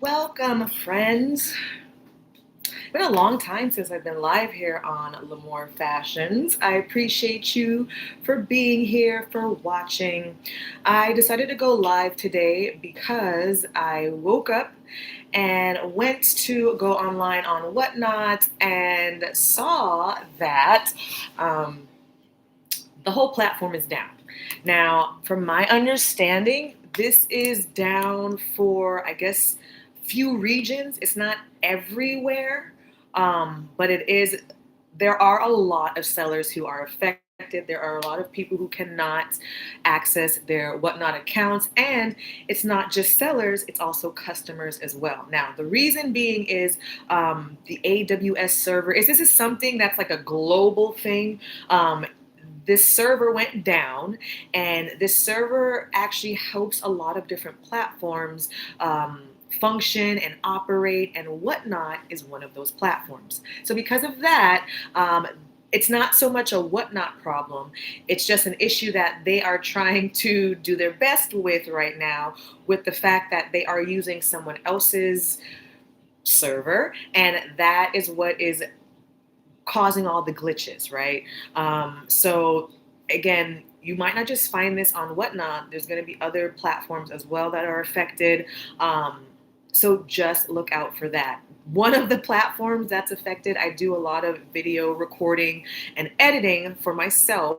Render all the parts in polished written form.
Welcome, friends. It's been a long time since I've been live here on Lamor Fashions. I appreciate you for being here, for watching. I decided to go live today because I woke up and went to go online on Whatnot and saw that the whole platform is down. Now, from my understanding, this is down for, I guess, few regions. It's not everywhere, but it is. There are a lot of sellers who are affected. There are a lot of people who cannot access their Whatnot accounts, and it's not just sellers; it's also customers as well. Now, the reason being is the AWS server. This is something that's like a global thing. This server went down, and this server actually helps a lot of different platforms function and operate, and Whatnot is one of those platforms. So because of that, it's not so much a Whatnot problem. It's just an issue that they are trying to do their best with right now, with the fact that they are using someone else's server, and that is what is causing all the glitches, right? So again, you might not just find this on Whatnot. There's going to be other platforms as well that are affected. So just look out for that. One of the platforms that's affected, I do a lot of video recording and editing for myself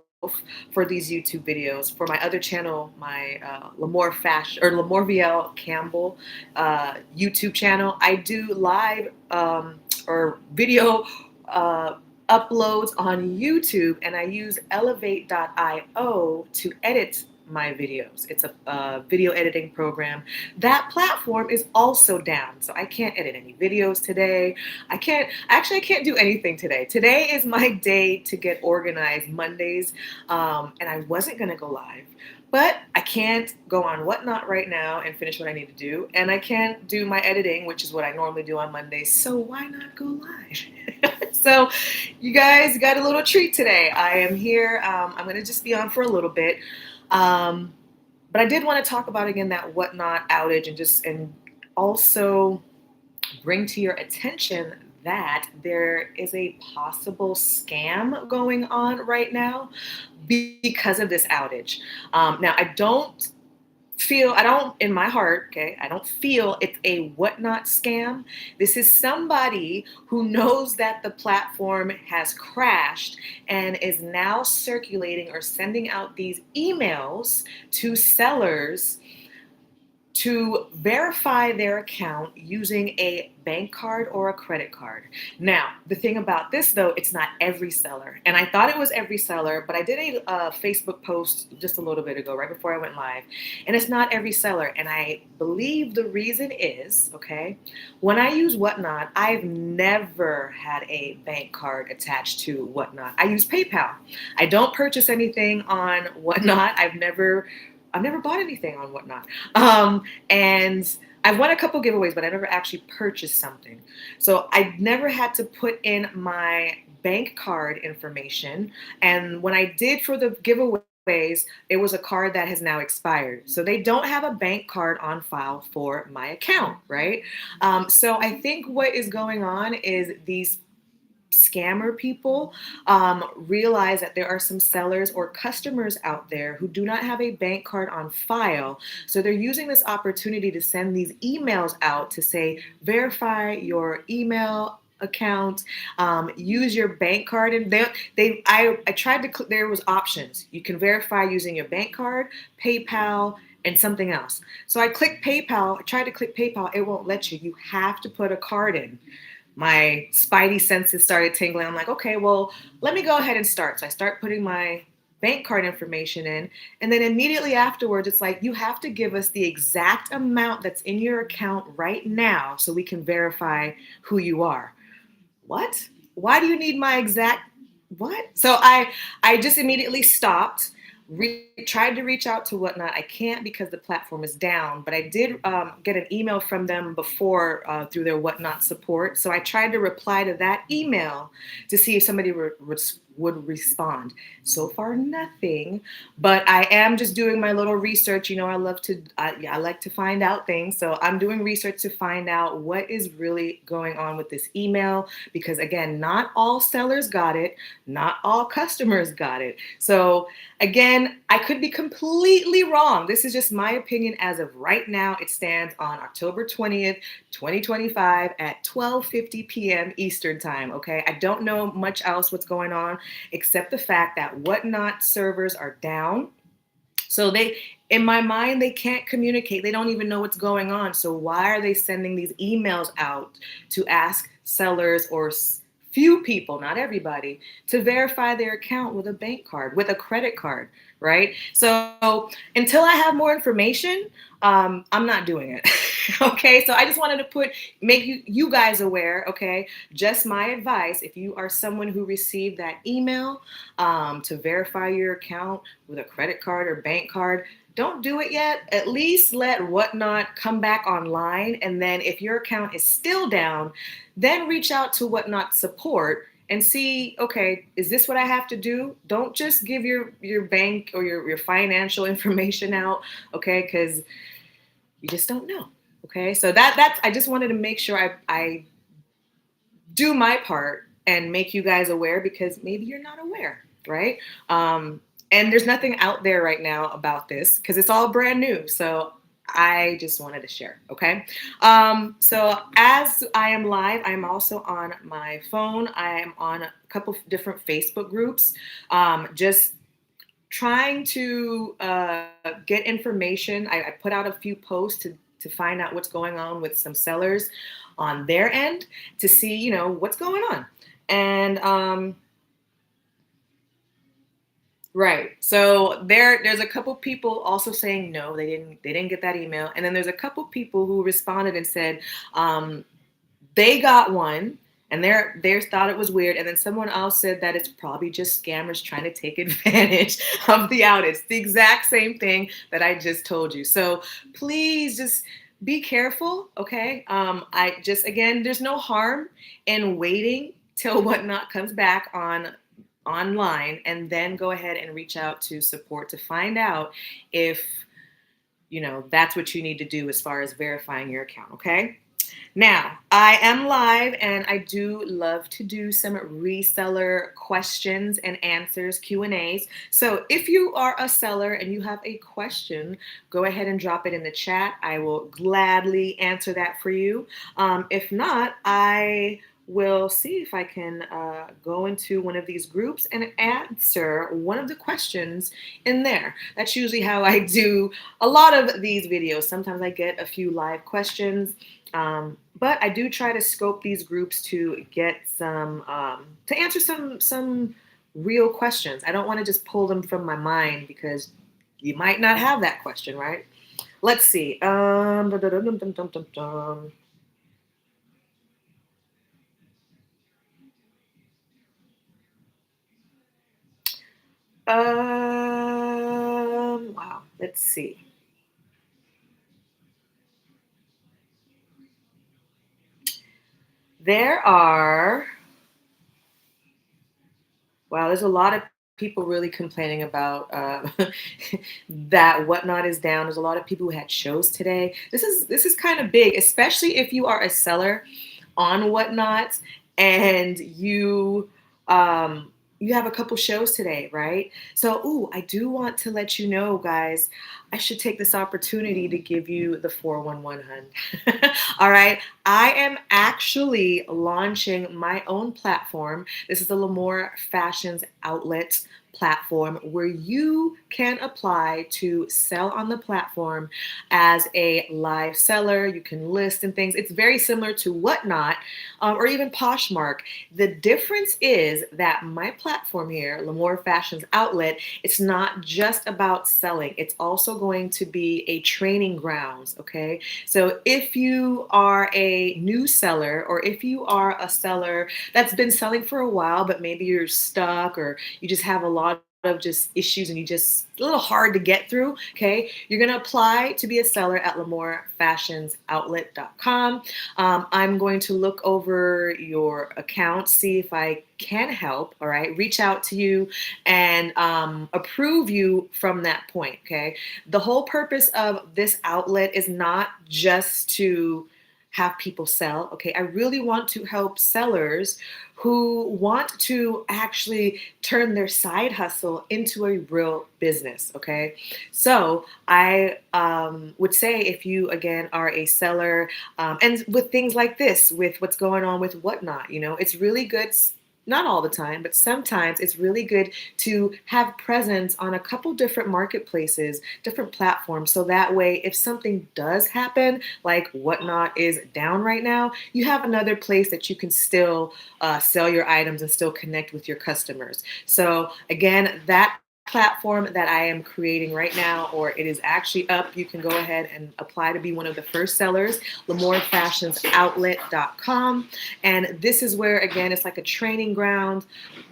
for these YouTube videos. For my other channel, my Lamor Fashion or LaMorvielle Campbell YouTube channel, I do live or video uploads on YouTube, and I use elevate.io to edit my videos. It's a video editing program. That platform is also down, so I can't edit any videos today. I can't do anything today. Today is my day to get organized, Mondays, and I wasn't gonna go live, but I can't go on Whatnot right now and finish what I need to do, and I can't do my editing, which is what I normally do on Mondays, so why not go live? So you guys got a little treat today. I am here. I'm going to just be on for a little bit. But I did want to talk about, again, that Whatnot outage, and also bring to your attention that there is a possible scam going on right now because of this outage. Now, I don't in my heart, okay, I don't feel it's a Whatnot scam. This is somebody who knows that the platform has crashed and is now circulating or sending out these emails to sellers to verify their account using a bank card or a credit card. Now, the thing about this, though, it's not every seller. And I thought it was every seller, but I did a Facebook post just a little bit ago, right before I went live, and it's not every seller. And I believe the reason is, okay, when I use Whatnot, I've never had a bank card attached to Whatnot. I use PayPal. I don't purchase anything on Whatnot. I've never bought anything on Whatnot. And I've won a couple giveaways, but I never actually purchased something. So I never had to put in my bank card information. And when I did for the giveaways, it was a card that has now expired. So they don't have a bank card on file for my account, right? So I think what is going on is these scammer people realize that there are some sellers or customers out there who do not have a bank card on file. So they're using this opportunity to send these emails out to say, verify your email account, use your bank card. And I tried to, there was options. You can verify using your bank card, PayPal, and something else. So I clicked PayPal, I tried to click PayPal, it won't let you. You have to put a card in. My spidey senses started tingling. I'm like, okay, well, let me go ahead and start. So I start putting my bank card information in. And then immediately afterwards, it's like, you have to give us the exact amount that's in your account right now so we can verify who you are. What? Why do you need my exact what? So I just immediately stopped. Tried to reach out to Whatnot. I can't because the platform is down, but I did get an email from them before through their Whatnot support. So I tried to reply to that email to see if somebody would would respond. So far, nothing, but I am just doing my little research. I love to, I like to find out things. So I'm doing research to find out what is really going on with this email, because again, not all sellers got it, not all customers got it. So again, I could be completely wrong. This is just my opinion as of right now. It stands on October 20th, 2025 at 12:50 p.m. Eastern time, okay? I don't know much else what's going on except the fact that Whatnot servers are down. So in my mind, they can't communicate. They don't even know what's going on. So why are they sending these emails out to ask sellers or few people, not everybody, to verify their account with a bank card, with a credit card, right? So until I have more information, I'm not doing it. Okay, so I just wanted to make you guys aware. Okay, just my advice: if you are someone who received that email to verify your account with a credit card or bank card, don't do it yet. At least let Whatnot come back online, and then if your account is still down, then reach out to Whatnot support and see, okay, is this what I have to do? Don't just give your bank or your financial information out, okay? Because you just don't know. Okay, so that's I just wanted to make sure I do my part and make you guys aware, because maybe you're not aware, right? And there's nothing out there right now about this because it's all brand new. So I just wanted to share. Okay. So as I am live, I'm also on my phone. I am on a couple different Facebook groups. Just trying to get information. I put out a few posts to find out what's going on with some sellers on their end, to see, what's going on. And right. So there's a couple people also saying no, they didn't get that email. And then there's a couple people who responded and said they got one and they thought it was weird. And then someone else said that it's probably just scammers trying to take advantage of the outage. The exact same thing that I just told you. So please just be careful, okay? Again, there's no harm in waiting till Whatnot comes back online, and then go ahead and reach out to support to find out if that's what you need to do as far as verifying your account. Okay, now I am live and I do love to do some reseller questions and answers, Q&As. So if you are a seller and you have a question, go ahead and drop it in the chat. I will gladly answer that for you. If not, I will see if I can go into one of these groups and answer one of the questions in there. That's usually how I do a lot of these videos. Sometimes I get a few live questions, but I do try to scope these groups to get some, to answer some real questions. I don't want to just pull them from my mind because you might not have that question, right? Let's see. Wow, let's see. There's a lot of people really complaining about that Whatnot is down. There's a lot of people who had shows today. This is kind of big, especially if you are a seller on Whatnot and you have a couple shows today, right? So, I do want to let you know, guys, I should take this opportunity to give you the 411 hun. All right. I am actually launching my own platform. This is the Lamor Fashions outlet platform where you can apply to sell on the platform as a live seller. You can list and things. It's very similar to Whatnot or even Poshmark. The difference is that my platform here, Lamor Fashions outlet, it's not just about selling. It's also going to be a training grounds. Okay. So if you are a new seller, or if you are a seller that's been selling for a while, but maybe you're stuck or you just have a lot lot of just issues and you just a little hard to get through, okay, you're going to apply to be a seller at LaMorFashionsOutlet.com. I'm going to look over your account, see if I can help, all right, reach out to you and approve you from that point, okay? The whole purpose of this outlet is not just to have people sell, okay? I really want to help sellers who want to actually turn their side hustle into a real business, okay? So I would say if you, again, are a seller, and with things like this, with what's going on with Whatnot, it's really good, not all the time, but sometimes it's really good to have presence on a couple different marketplaces, different platforms. So that way, if something does happen, like Whatnot is down right now, you have another place that you can still sell your items and still connect with your customers. So again, that platform that I am creating right now, or it is actually up, you can go ahead and apply to be one of the first sellers, LaMorFashionsOutlet.com. And this is where, again, it's like a training ground.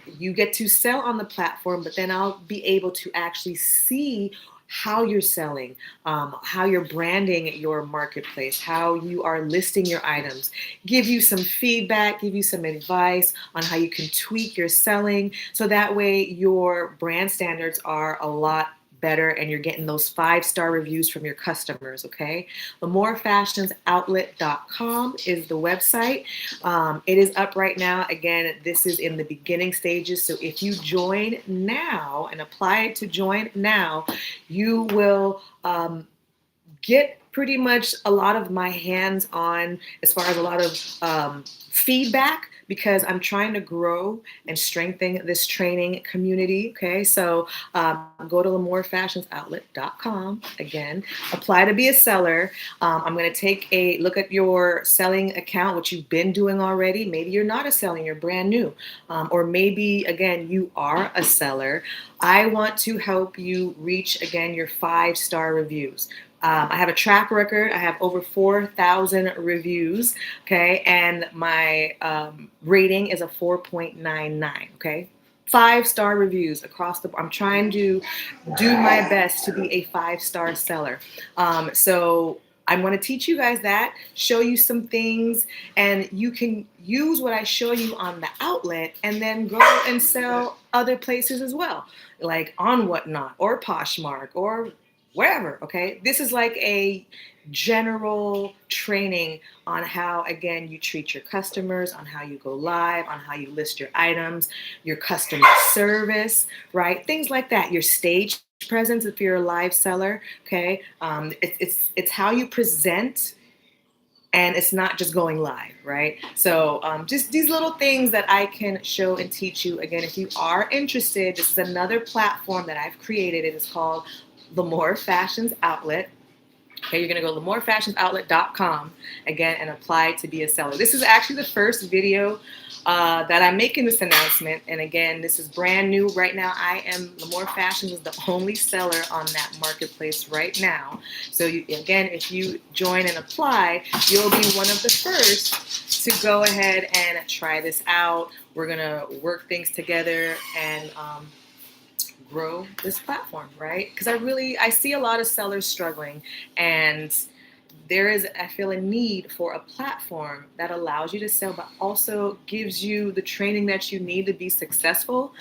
You get to sell on the platform, but then I'll be able to actually see how you're selling, how you're branding your marketplace, how you are listing your items, give you some feedback, give you some advice on how you can tweak your selling so that way your brand standards are a lot better and you're getting those 5-star reviews from your customers, okay? LaMorFashionsOutlet.com is the website. It is up right now. Again, this is in the beginning stages. So if you join now and apply to join now, you will get pretty much a lot of my hands on as far as a lot of feedback because I'm trying to grow and strengthen this training community. Okay, so go to LaMorFashionsOutlet.com. Again, apply to be a seller. I'm going to take a look at your selling account, which you've been doing already. Maybe you're not a seller, you're brand new. Or maybe, again, you are a seller. I want to help you reach, again, your 5-star reviews. I have a track record. I have over 4,000 reviews, okay? And my rating is a 4.99, okay? 5-star reviews across the board. I'm trying to do my best to be a 5-star seller. So I'm going to teach you guys that, show you some things, and you can use what I show you on the outlet and then go and sell other places as well, like on Whatnot or Poshmark or wherever, okay? This is like a general training on how, again, you treat your customers, on how you go live, on how you list your items, your customer service, right? Things like that. Your stage presence if you're a live seller, okay? It's how you present, and it's not just going live, right? So just these little things that I can show and teach you. Again, if you are interested, this is another platform that I've created. It is called Lamor Fashions Outlet. Okay, you're going to go to LaMorFashionsOutlet.com again and apply to be a seller. This is actually the first video that I'm making this announcement. And again, this is brand new right now. Lamor Fashions is the only seller on that marketplace right now. So again, if you join and apply, you'll be one of the first to go ahead and try this out. We're going to work things together and grow this platform, right? Because I see a lot of sellers struggling, and there is, I feel, a need for a platform that allows you to sell, but also gives you the training that you need to be successful.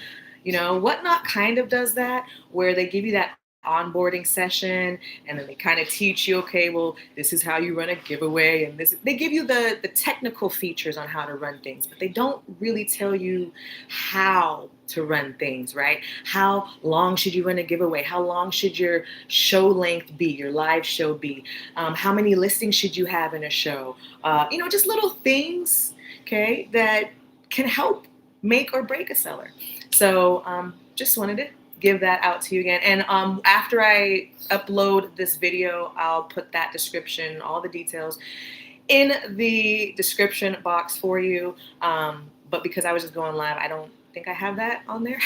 Whatnot kind of does that, where they give you that onboarding session and then they kind of teach you, okay, well, this is how you run a giveaway, and they give you the technical features on how to run things, but they don't really tell you how to run things, right? How long should you run a giveaway? How long should your show length be, your live show be? How many listings should you have in a show? Just little things, okay, that can help make or break a seller. So just wanted to give that out to you again. And after I upload this video, I'll put that description, all the details in the description box for you. But because I was just going live, I don't think I have that on there.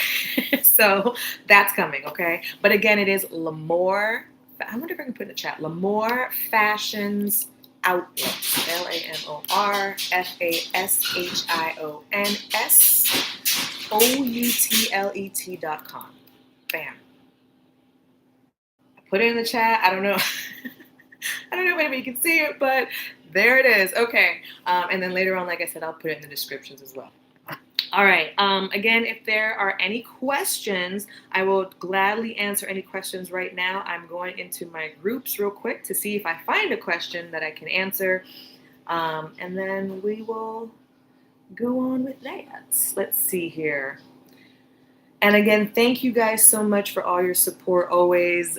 So that's coming, okay? But again, it is Lamor, I wonder if I can put in the chat, Lamor Fashions Outlet, LaMorFashionsOutlet.com. Bam. I put it in the chat. I don't know. I don't know if anybody can see it, but there it is. Okay. And then later on, like I said, I'll put it in the descriptions as well. All right. Again, if there are any questions, I will gladly answer any questions right now. I'm going into my groups real quick to see if I find a question that I can answer. And then we will go on with that. Let's see here. And again, thank you guys so much for all your support always.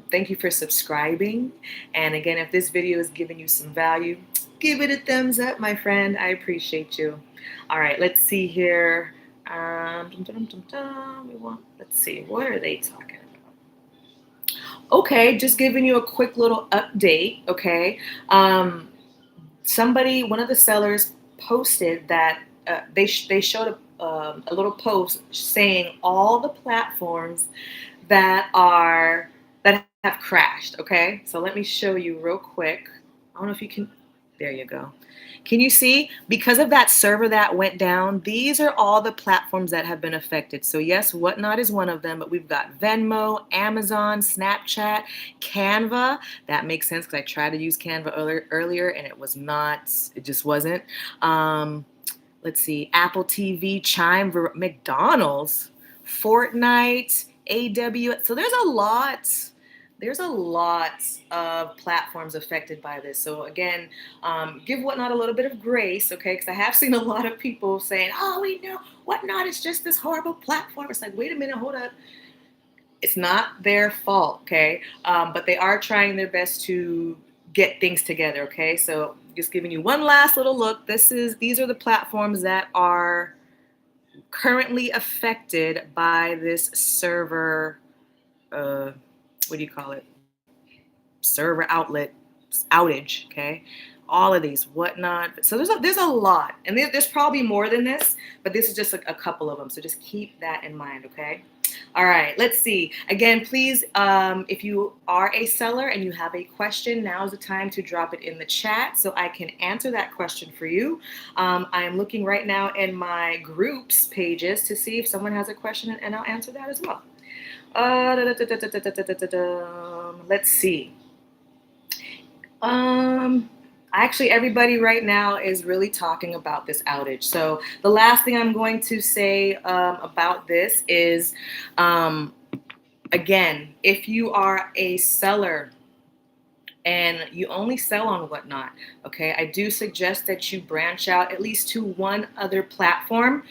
Thank you for subscribing. And again, if this video is giving you some value, give it a thumbs up, my friend. I appreciate you. All right, let's see here. Let's see, what are they talking about? Okay, just giving you a quick little update, okay? One of the sellers posted that they showed a little post saying all the platforms that have crashed. Okay, so let me show you real quick. I don't know if you can. There you go. Can you see? Because of that server that went down, these are all the platforms that have been affected. So yes, Whatnot is one of them, but we've got Venmo, Amazon, Snapchat, Canva. That makes sense because I tried to use Canva earlier and it just wasn't. Let's see, Apple TV, Chime, McDonald's, Fortnite, AWS. So there's a lot of platforms affected by this. So again, give Whatnot a little bit of grace, okay? Because I have seen a lot of people saying, oh, we know Whatnot is just this horrible platform. It's like, wait a minute, hold up. It's not their fault, okay? But they are trying their best to get things together, okay? So just giving you one last little look. These are the platforms that are currently affected by this server, what do you call it? Server outlet outage, okay? All of these, Whatnot. So there's a lot, and there's probably more than this, but this is just a couple of them. So just keep that in mind, okay? All right, let's see. Again, please, if you are a seller and you have a question, now is the time to drop it in the chat so I can answer that question for you. I am looking right now in my groups pages to see if someone has a question, and I'll answer that as well. Let's see. Actually, everybody right now is really talking about this outage. So the last thing I'm going to say about this is, again, if you are a seller and you only sell on Whatnot, okay, I do suggest that you branch out at least to one other platform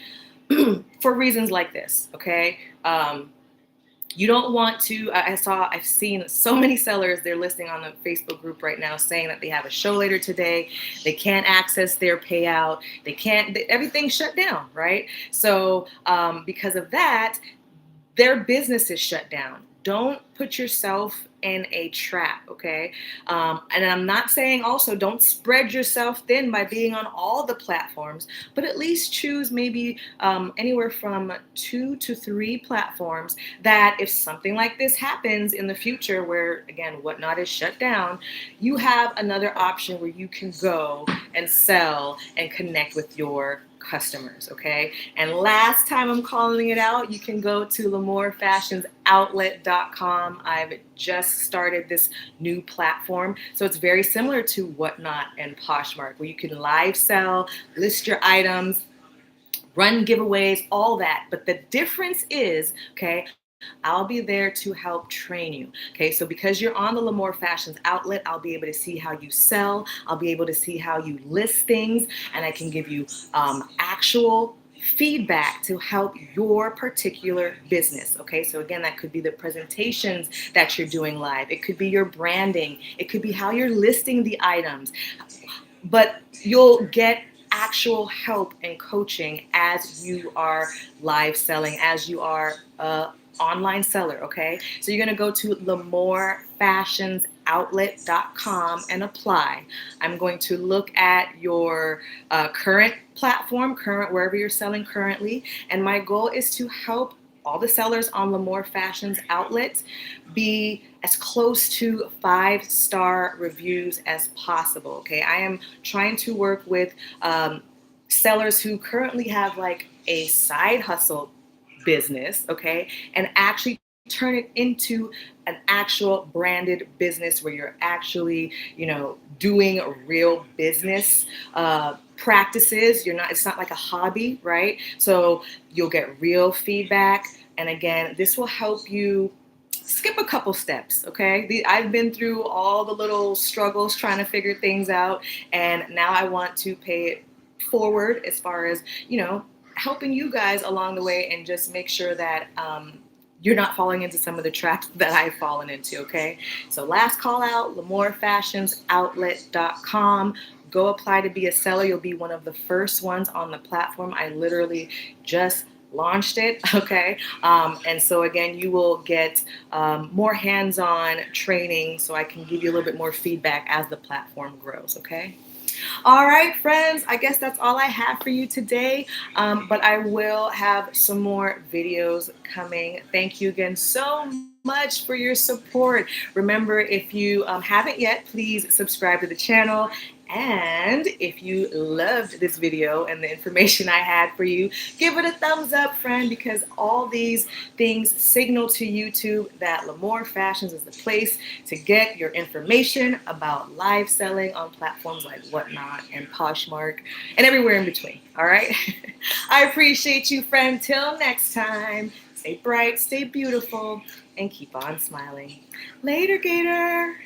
for reasons like this, okay? You don't want to, I've seen so many sellers, they're listing on the Facebook group right now saying that they have a show later today. They can't access their payout. Everything's shut down, right? So because of that, their business is shut down. Don't put yourself in a trap, okay? And I'm not saying also don't spread yourself thin by being on all the platforms, but at least choose maybe anywhere from 2 to 3 platforms that if something like this happens in the future where, again, Whatnot is shut down, you have another option where you can go and sell and connect with your customers, okay? And last time I'm calling it out, you can go to LaMorFashionsOutlet.com. I've just started this new platform. So it's very similar to Whatnot and Poshmark, where you can live sell, list your items, run giveaways, all that. But the difference is, okay, I'll be there to help train you. Okay, so because you're on the Lamor Fashions outlet, I'll be able to see how you sell. I'll be able to see how you list things, and I can give you actual feedback to help your particular business. Okay, so again, that could be the presentations that you're doing live. It could be your branding. It could be how you're listing the items. But you'll get actual help and coaching as you are live selling, as you are online seller, okay? So you're gonna go to LaMorFashionsOutlet.com and apply. I'm going to look at your current platform, wherever you're selling currently, and my goal is to help all the sellers on Lamor Fashions Outlet be as close to 5-star reviews as possible, okay? I am trying to work with sellers who currently have like a side hustle business, okay, and actually turn it into an actual branded business where you're actually, doing real business practices. It's not like a hobby, right? So you'll get real feedback. And again, this will help you skip a couple steps, okay? I've been through all the little struggles trying to figure things out, and now I want to pay it forward as far as, helping you guys along the way and just make sure that you're not falling into some of the traps that I've fallen into, okay? So last call out, LaMorFashionsOutlet.com. Go apply to be a seller. You'll be one of the first ones on the platform. I literally just launched it, okay? And so again, you will get more hands-on training so I can give you a little bit more feedback as the platform grows, okay? All right, friends, I guess that's all I have for you today, but I will have some more videos coming. Thank you again so much for your support. Remember, if you haven't yet, please subscribe to the channel. And if you loved this video and the information I had for you, give it a thumbs up, friend, because all these things signal to YouTube that Lamor Fashions is the place to get your information about live selling on platforms like Whatnot and Poshmark and everywhere in between. All right? I appreciate you, friend. Till next time, stay bright, stay beautiful, and keep on smiling. Later, Gator.